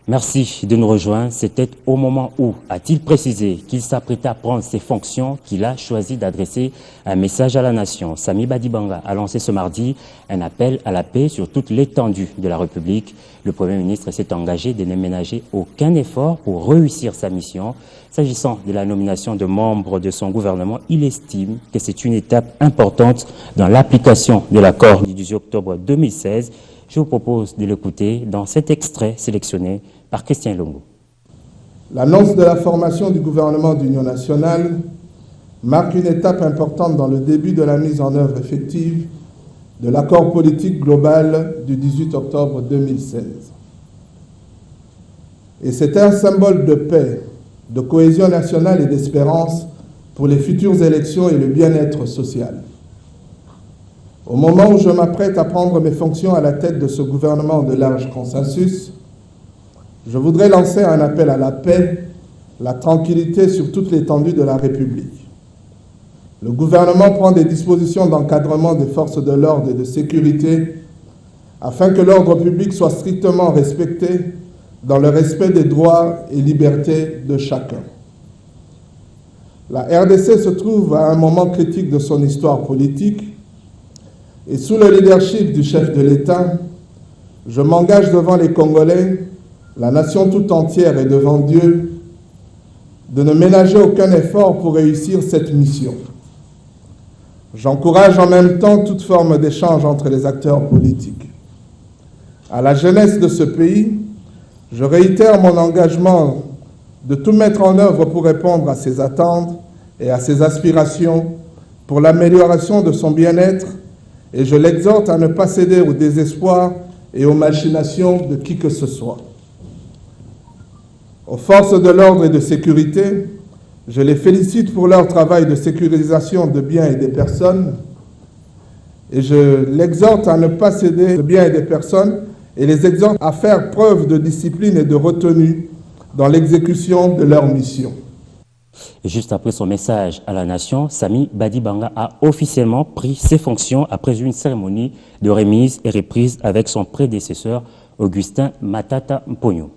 Merci de nous rejoindre. C'était au moment où a-t-il précisé qu'il s'apprêtait à prendre ses fonctions qu'il a choisi d'adresser un message à la nation. Samy Badibanga a lancé ce mardi un appel à la paix sur toute l'étendue de la République. Le Premier ministre s'est engagé de ne ménager aucun effort pour réussir sa mission. S'agissant de la nomination de membres de son gouvernement, il estime que c'est une étape importante dans l'application de l'accord du 18 octobre 2016. Je vous propose de l'écouter dans cet extrait sélectionné par Christian Longo. L'annonce de la formation du gouvernement d'union nationale marque une étape importante dans le début de la mise en œuvre effective de l'accord politique global du 18 octobre 2016. Et c'est un symbole de paix, de cohésion nationale et d'espérance pour les futures élections et le bien-être social. Au moment où je m'apprête à prendre mes fonctions à la tête de ce gouvernement de large consensus, je voudrais lancer un appel à la paix, la tranquillité sur toute l'étendue de la République. Le gouvernement prend des dispositions d'encadrement des forces de l'ordre et de sécurité afin que l'ordre public soit strictement respecté dans le respect des droits et libertés de chacun. La RDC se trouve à un moment critique de son histoire politique. Et sous le leadership du chef de l'État, je m'engage devant les Congolais, la nation tout entière et devant Dieu, de ne ménager aucun effort pour réussir cette mission. J'encourage en même temps toute forme d'échange entre les acteurs politiques. À la jeunesse de ce pays, je réitère mon engagement de tout mettre en œuvre pour répondre à ses attentes et à ses aspirations pour l'amélioration de son bien-être. Et je l'exhorte à ne pas céder au désespoir et aux machinations de qui que ce soit. Aux forces de l'ordre et de sécurité, je les félicite pour leur travail de sécurisation de biens et des personnes. Et je l'exhorte à ne pas céder aux biens et des personnes et les exhorte à faire preuve de discipline et de retenue dans l'exécution de leur mission. Juste après son message à la nation, Samy Badibanga a officiellement pris ses fonctions après une cérémonie de remise et reprise avec son prédécesseur, Augustin Matata Mponyo.